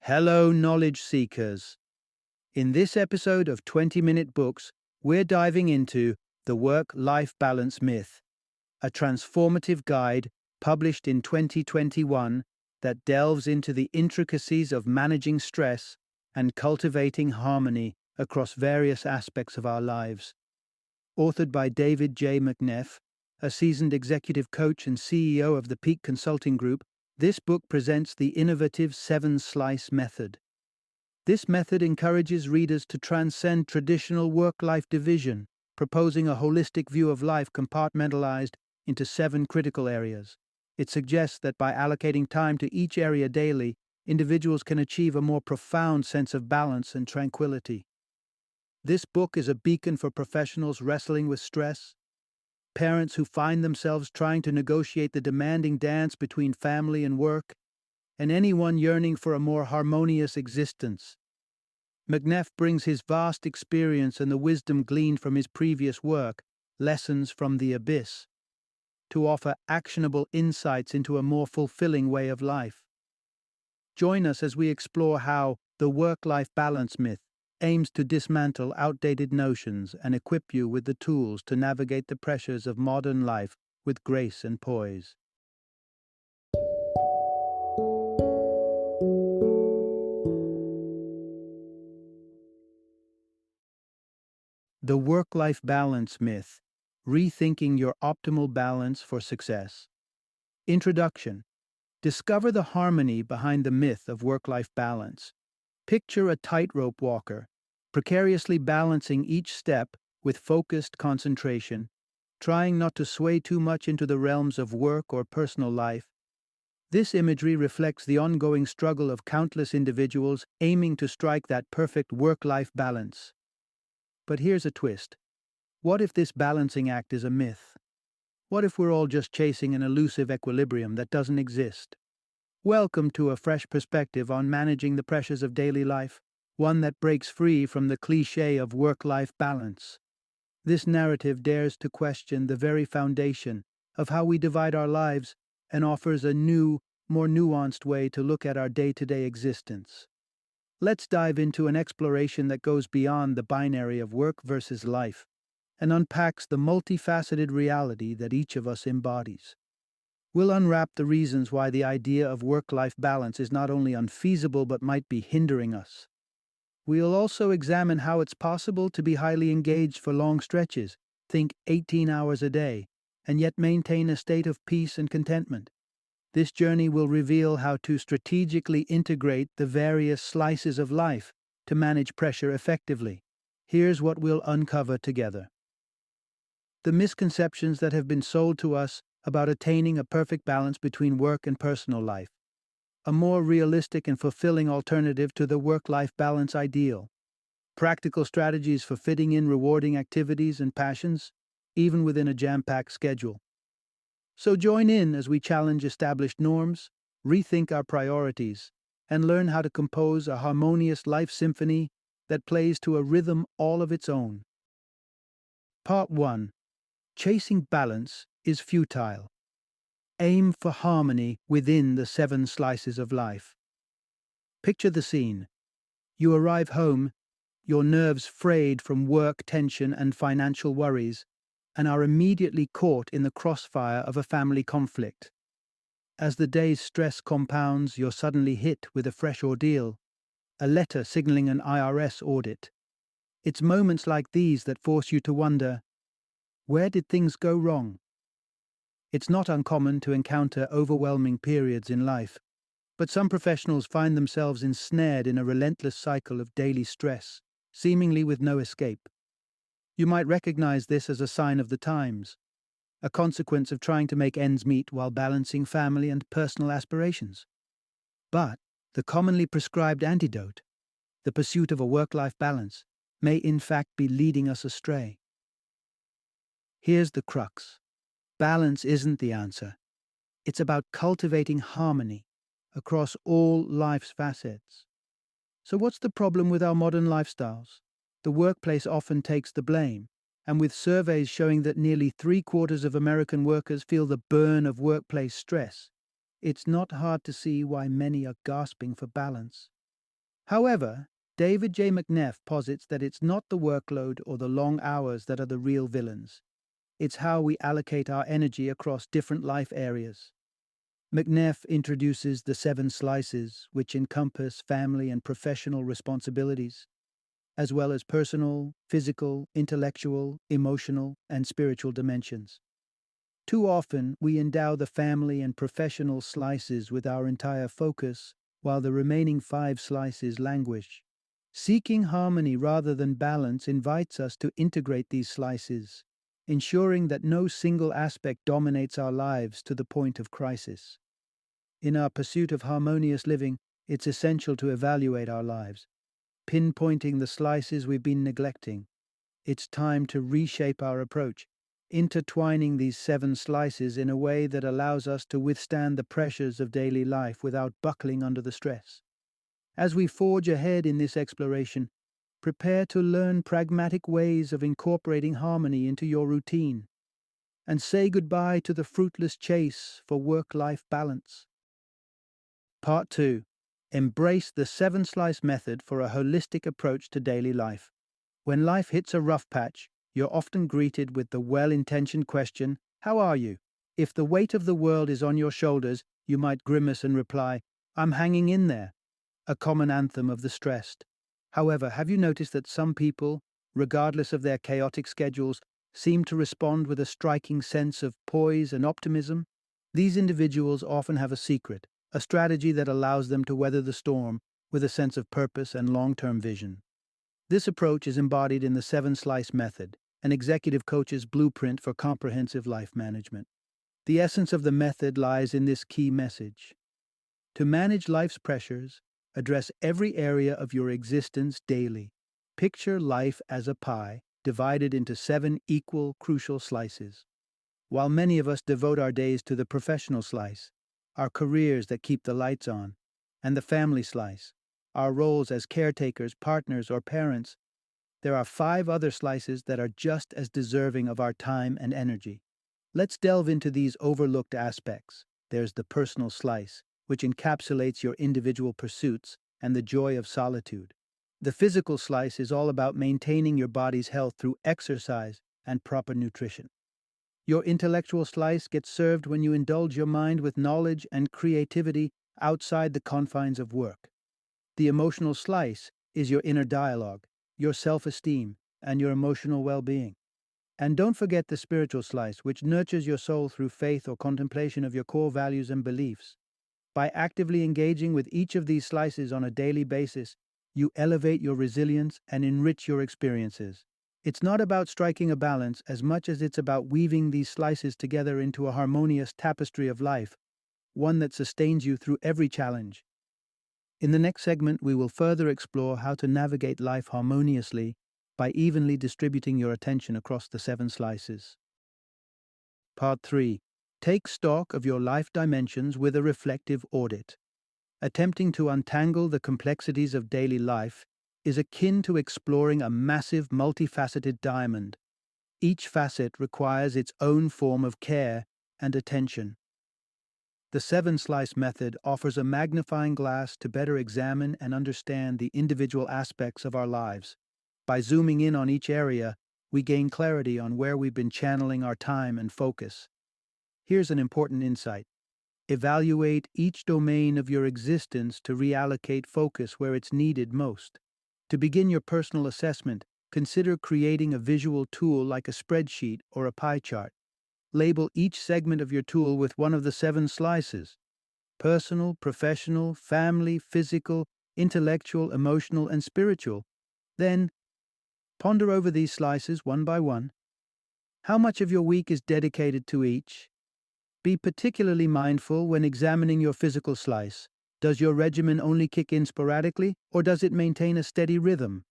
Hello, knowledge seekers. In this episode of 20-Minute Books, we're diving into The Work-Life Balance Myth, a transformative guide published in 2021 that delves into the intricacies of managing stress and cultivating harmony across various aspects of our lives. Authored by David J. McNeff, a seasoned executive coach and CEO of the Peak Consulting Group, this book presents the innovative seven-slice method. This method encourages readers to transcend traditional work-life division, proposing a holistic view of life compartmentalized into 7 critical areas. It suggests that by allocating time to each area daily, individuals can achieve a more profound sense of balance and tranquility. This book is a beacon for professionals wrestling with stress, parents who find themselves trying to negotiate the demanding dance between family and work, and anyone yearning for a more harmonious existence. McNeff brings his vast experience and the wisdom gleaned from his previous work, Lessons from the Abyss, to offer actionable insights into a more fulfilling way of life. Join us as we explore how the work-life balance myth aims to dismantle outdated notions and equip you with the tools to navigate the pressures of modern life with grace and poise. The Work-Life Balance Myth, Rethinking Your Optimal Balance for Success. Introduction. Discover the harmony behind the myth of work-life balance. Picture a tightrope walker, precariously balancing each step with focused concentration, trying not to sway too much into the realms of work or personal life. This imagery reflects the ongoing struggle of countless individuals aiming to strike that perfect work-life balance. But here's a twist. What if this balancing act is a myth? What if we're all just chasing an elusive equilibrium that doesn't exist? Welcome to a fresh perspective on managing the pressures of daily life, one that breaks free from the cliché of work-life balance. This narrative dares to question the very foundation of how we divide our lives and offers a new, more nuanced way to look at our day-to-day existence. Let's dive into an exploration that goes beyond the binary of work versus life and unpacks the multifaceted reality that each of us embodies. We'll unwrap the reasons why the idea of work-life balance is not only unfeasible but might be hindering us. We'll also examine how it's possible to be highly engaged for long stretches, think 18 hours a day, and yet maintain a state of peace and contentment. This journey will reveal how to strategically integrate the various slices of life to manage pressure effectively. Here's what we'll uncover together. The misconceptions that have been sold to us about attaining a perfect balance between work and personal life. A more realistic and fulfilling alternative to the work-life balance ideal. Practical strategies for fitting in rewarding activities and passions, even within a jam-packed schedule. So join in as we challenge established norms, rethink our priorities, and learn how to compose a harmonious life symphony that plays to a rhythm all of its own. Part 1. Chasing balance is futile. Aim for harmony within the 7 slices of life. Picture the scene. You arrive home, your nerves frayed from work tension and financial worries, and are immediately caught in the crossfire of a family conflict. As the day's stress compounds, you're suddenly hit with a fresh ordeal, a letter signaling an IRS audit. It's moments like these that force you to wonder, where did things go wrong? It's not uncommon to encounter overwhelming periods in life, but some professionals find themselves ensnared in a relentless cycle of daily stress, seemingly with no escape. You might recognize this as a sign of the times, a consequence of trying to make ends meet while balancing family and personal aspirations. But the commonly prescribed antidote, the pursuit of a work-life balance, may in fact be leading us astray. Here's the crux. Balance isn't the answer. It's about cultivating harmony across all life's facets. So what's the problem with our modern lifestyles? The workplace often takes the blame, and with surveys showing that nearly 3/4 of American workers feel the burn of workplace stress, it's not hard to see why many are gasping for balance. However, David J. McNeff posits that it's not the workload or the long hours that are the real villains. It's how we allocate our energy across different life areas. McNeff introduces the seven slices, which encompass family and professional responsibilities, as well as personal, physical, intellectual, emotional, and spiritual dimensions. Too often, we endow the family and professional slices with our entire focus, while the remaining five slices languish. Seeking harmony rather than balance invites us to integrate these slices, ensuring that no single aspect dominates our lives to the point of crisis. In our pursuit of harmonious living, it's essential to evaluate our lives, pinpointing the slices we've been neglecting. It's time to reshape our approach, intertwining these seven slices in a way that allows us to withstand the pressures of daily life without buckling under the stress. As we forge ahead in this exploration, prepare to learn pragmatic ways of incorporating harmony into your routine, and say goodbye to the fruitless chase for work-life balance. Part 2. Embrace the seven slice method for a holistic approach to daily life. When life hits a rough patch, you're often greeted with the well-intentioned question, "How are you?" If the weight of the world is on your shoulders, you might grimace and reply, "I'm hanging in there," a common anthem of the stressed. However, have you noticed that some people, regardless of their chaotic schedules, seem to respond with a striking sense of poise and optimism? These individuals often have a secret, a strategy that allows them to weather the storm with a sense of purpose and long-term vision. This approach is embodied in the Seven Slice Method, an executive coach's blueprint for comprehensive life management. The essence of the method lies in this key message. To manage life's pressures, address every area of your existence daily. Picture life as a pie, divided into seven equal, crucial slices. While many of us devote our days to the professional slice, our careers that keep the lights on, and the family slice, our roles as caretakers, partners, or parents, there are five other slices that are just as deserving of our time and energy. Let's delve into these overlooked aspects. There's the personal slice, which encapsulates your individual pursuits and the joy of solitude. The physical slice is all about maintaining your body's health through exercise and proper nutrition. Your intellectual slice gets served when you indulge your mind with knowledge and creativity outside the confines of work. The emotional slice is your inner dialogue, your self-esteem, and your emotional well-being. And don't forget the spiritual slice, which nurtures your soul through faith or contemplation of your core values and beliefs. By actively engaging with each of these slices on a daily basis, you elevate your resilience and enrich your experiences. It's not about striking a balance as much as it's about weaving these slices together into a harmonious tapestry of life, one that sustains you through every challenge. In the next segment, we will further explore how to navigate life harmoniously by evenly distributing your attention across the seven slices. Part 3. Take stock of your life dimensions with a reflective audit. Attempting to untangle the complexities of daily life is akin to exploring a massive, multifaceted diamond. Each facet requires its own form of care and attention. The seven slice method offers a magnifying glass to better examine and understand the individual aspects of our lives. By zooming in on each area, we gain clarity on where we've been channeling our time and focus. Here's an important insight. Evaluate each domain of your existence to reallocate focus where it's needed most. To begin your personal assessment, consider creating a visual tool like a spreadsheet or a pie chart. Label each segment of your tool with one of the seven slices: personal, professional, family, physical, intellectual, emotional, and spiritual. Then, ponder over these slices one by one. How much of your week is dedicated to each? Be particularly mindful when examining your physical slice. Does your regimen only kick in sporadically, or does it maintain a steady rhythm?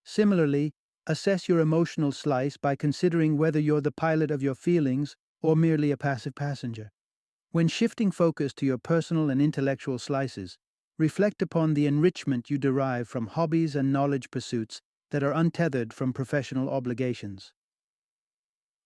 Similarly, assess your emotional slice by considering whether you're the pilot of your feelings or merely a passive passenger. When shifting focus to your personal and intellectual slices, reflect upon the enrichment you derive from hobbies and knowledge pursuits that are untethered from professional obligations.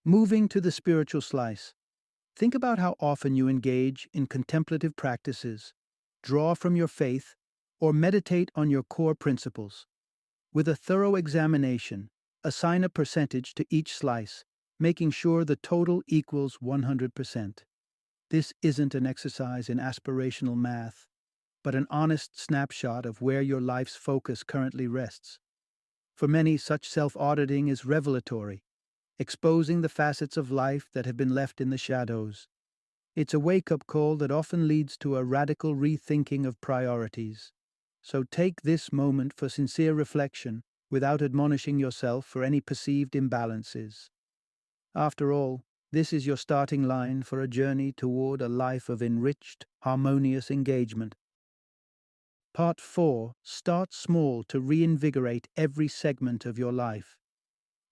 Moving to the spiritual slice, think about how often you engage in contemplative practices, draw from your faith, or meditate on your core principles. With a thorough examination, assign a percentage to each slice, making sure the total equals 100%. This isn't an exercise in aspirational math, but an honest snapshot of where your life's focus currently rests. For many, such self-auditing is revelatory, exposing the facets of life that have been left in the shadows. It's a wake-up call that often leads to a radical rethinking of priorities. So take this moment for sincere reflection without admonishing yourself for any perceived imbalances. After all, this is your starting line for a journey toward a life of enriched, harmonious engagement. Part 4. Start small to reinvigorate every segment of your life.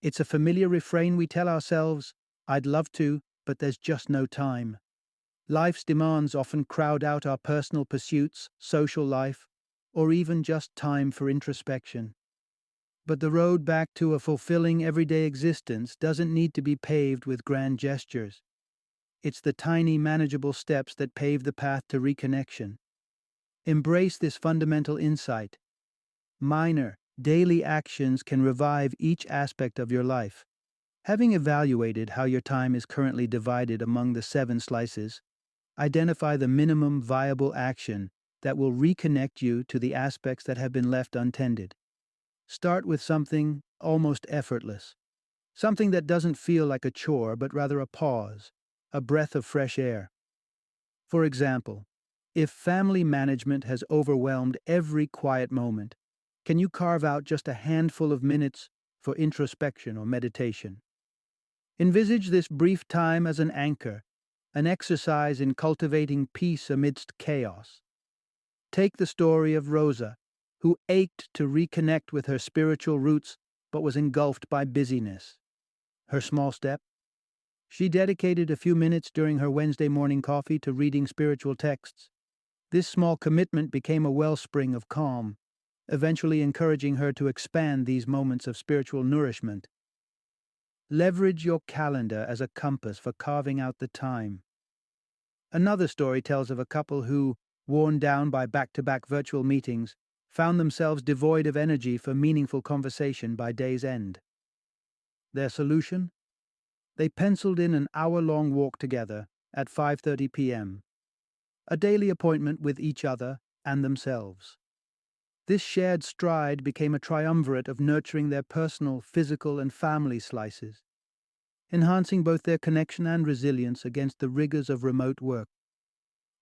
It's a familiar refrain we tell ourselves, "I'd love to, but there's just no time." Life's demands often crowd out our personal pursuits, social life, or even just time for introspection. But the road back to a fulfilling everyday existence doesn't need to be paved with grand gestures. It's the tiny, manageable steps that pave the path to reconnection. Embrace this fundamental insight. Minor, daily actions can revive each aspect of your life. Having evaluated how your time is currently divided among the 7 slices, identify the minimum viable action that will reconnect you to the aspects that have been left untended. Start with something almost effortless, something that doesn't feel like a chore but rather a pause, a breath of fresh air. For example, if family management has overwhelmed every quiet moment, can you carve out just a handful of minutes for introspection or meditation? Envisage this brief time as an anchor, an exercise in cultivating peace amidst chaos. Take the story of Rosa, who ached to reconnect with her spiritual roots but was engulfed by busyness. Her small step? She dedicated a few minutes during her Wednesday morning coffee to reading spiritual texts. This small commitment became a wellspring of calm, eventually encouraging her to expand these moments of spiritual nourishment. Leverage your calendar as a compass for carving out the time. Another story tells of a couple who, worn down by back-to-back virtual meetings, found themselves devoid of energy for meaningful conversation by day's end. Their solution? They penciled in an hour-long walk together at 5:30 p.m., a daily appointment with each other and themselves. This shared stride became a triumvirate of nurturing their personal, physical, and family slices, enhancing both their connection and resilience against the rigors of remote work.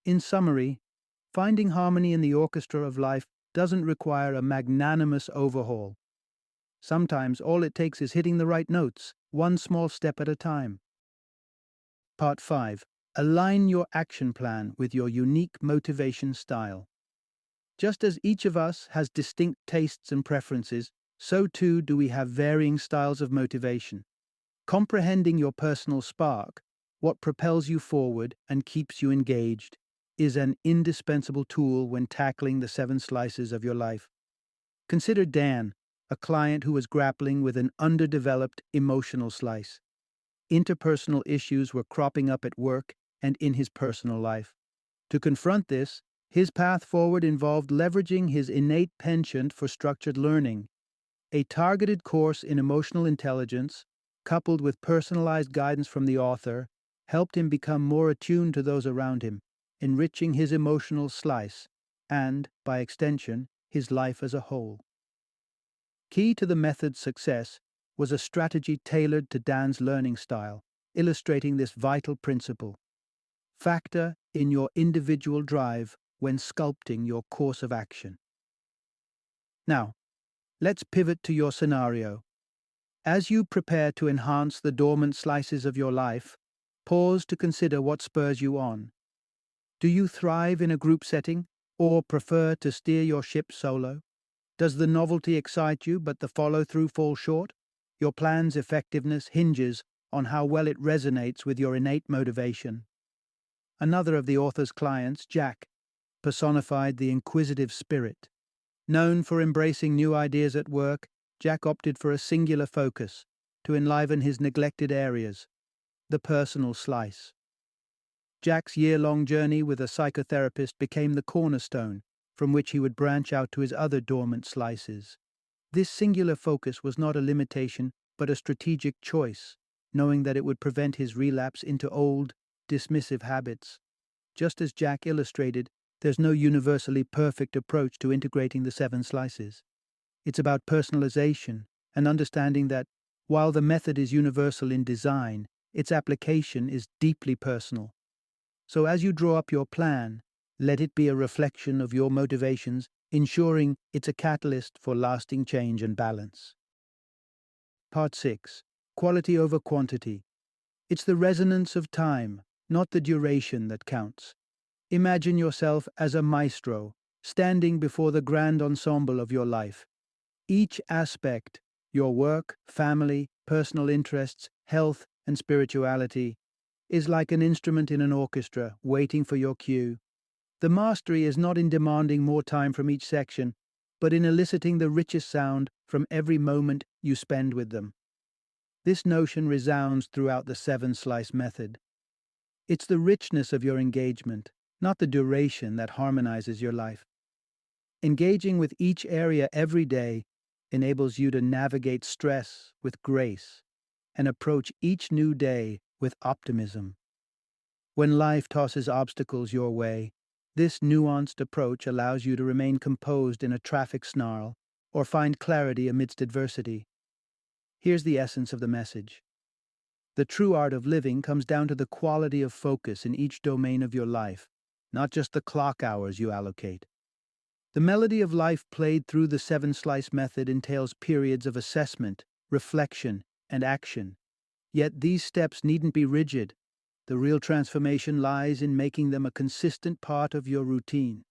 In summary, finding harmony in the orchestra of life doesn't require a magnanimous overhaul. Sometimes all it takes is hitting the right notes, one small step at a time. Part 5. Align your action plan with your unique motivation style. Just as each of us has distinct tastes and preferences, so too do we have varying styles of motivation. Comprehending your personal spark, what propels you forward and keeps you engaged, is an indispensable tool when tackling the 7 slices of your life. Consider Dan, a client who was grappling with an underdeveloped emotional slice. Interpersonal issues were cropping up at work and in his personal life. To confront this, his path forward involved leveraging his innate penchant for structured learning. A targeted course in emotional intelligence, coupled with personalized guidance from the author, helped him become more attuned to those around him, enriching his emotional slice and, by extension, his life as a whole. Key to the method's success was a strategy tailored to Dan's learning style, illustrating this vital principle. Factor in your individual drive when sculpting your course of action. Now, let's pivot to your scenario. As you prepare to enhance the dormant slices of your life, pause to consider what spurs you on. Do you thrive in a group setting, or prefer to steer your ship solo? Does the novelty excite you but the follow-through fall short? Your plan's effectiveness hinges on how well it resonates with your innate motivation. Another of the author's clients, Jack, personified the inquisitive spirit. Known for embracing new ideas at work, Jack opted for a singular focus to enliven his neglected areas, the personal slice. Jack's year-long journey with a psychotherapist became the cornerstone from which he would branch out to his other dormant slices. This singular focus was not a limitation, but a strategic choice, knowing that it would prevent his relapse into old, dismissive habits. Just as Jack illustrated, there's no universally perfect approach to integrating the 7 slices. It's about personalization and understanding that, while the method is universal in design, its application is deeply personal. So as you draw up your plan, let it be a reflection of your motivations, ensuring it's a catalyst for lasting change and balance. Part 6. Quality over quantity. It's the resonance of time, not the duration, that counts. Imagine yourself as a maestro, standing before the grand ensemble of your life. Each aspect, your work, family, personal interests, health, and spirituality, is like an instrument in an orchestra waiting for your cue. The mastery is not in demanding more time from each section, but in eliciting the richest sound from every moment you spend with them. This notion resounds throughout the 7 slice method. It's the richness of your engagement, not the duration, that harmonizes your life. Engaging with each area every day enables you to navigate stress with grace and approach each new day with optimism. When life tosses obstacles your way, this nuanced approach allows you to remain composed in a traffic snarl or find clarity amidst adversity. Here's the essence of the message. The true art of living comes down to the quality of focus in each domain of your life, not just the clock hours you allocate. The melody of life played through the 7 slice method entails periods of assessment, reflection, and action. Yet these steps needn't be rigid. The real transformation lies in making them a consistent part of your routine.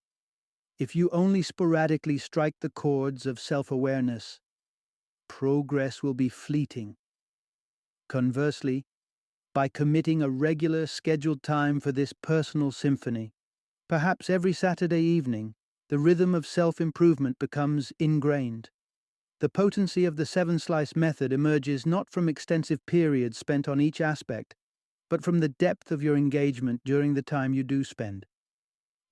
If you only sporadically strike the chords of self-awareness, progress will be fleeting. Conversely, by committing a regular, scheduled time for this personal symphony, perhaps every Saturday evening, the rhythm of self-improvement becomes ingrained. The potency of the 7 slice method emerges not from extensive periods spent on each aspect, but from the depth of your engagement during the time you do spend.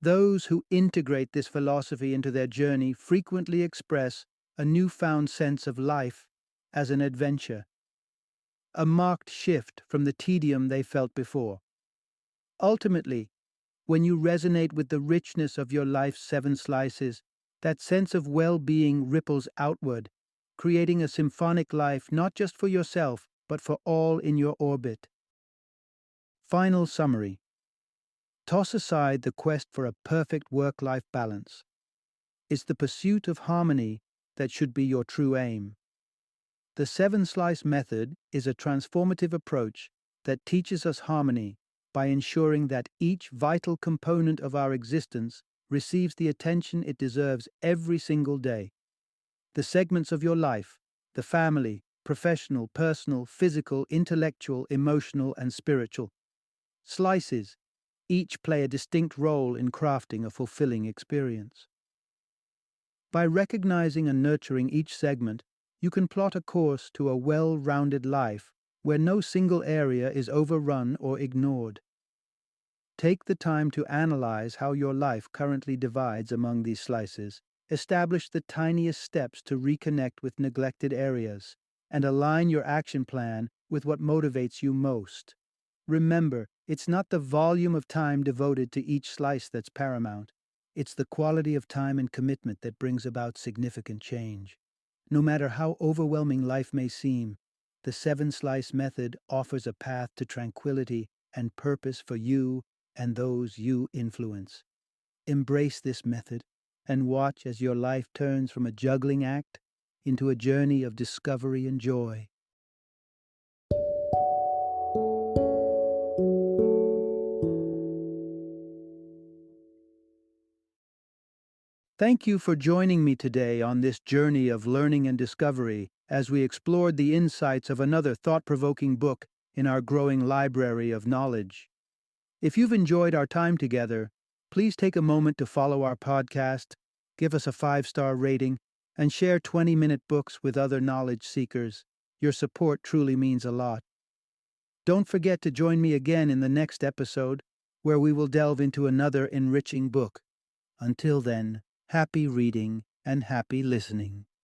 Those who integrate this philosophy into their journey frequently express a newfound sense of life as an adventure, a marked shift from the tedium they felt before. Ultimately, when you resonate with the richness of your life's 7 slices, that sense of well-being ripples outward, creating a symphonic life not just for yourself, but for all in your orbit. Final summary. Toss aside the quest for a perfect work-life balance. It's the pursuit of harmony that should be your true aim. The 7 slice method is a transformative approach that teaches us harmony by ensuring that each vital component of our existence receives the attention it deserves every single day. The segments of your life, the family, professional, personal, physical, intellectual, emotional, and spiritual slices, each play a distinct role in crafting a fulfilling experience. By recognizing and nurturing each segment, you can plot a course to a well-rounded life where no single area is overrun or ignored. Take the time to analyze how your life currently divides among these slices, establish the tiniest steps to reconnect with neglected areas, and align your action plan with what motivates you most. Remember, it's not the volume of time devoted to each slice that's paramount. It's the quality of time and commitment that brings about significant change. No matter how overwhelming life may seem, the 7 slice method offers a path to tranquility and purpose for you and those you influence. Embrace this method and watch as your life turns from a juggling act into a journey of discovery and joy. Thank you for joining me today on this journey of learning and discovery as we explored the insights of another thought-provoking book in our growing library of knowledge. If you've enjoyed our time together, please take a moment to follow our podcast, give us a 5-star rating, and share 20-minute books with other knowledge seekers. Your support truly means a lot. Don't forget to join me again in the next episode, where we will delve into another enriching book. Until then, Happy reading and happy listening.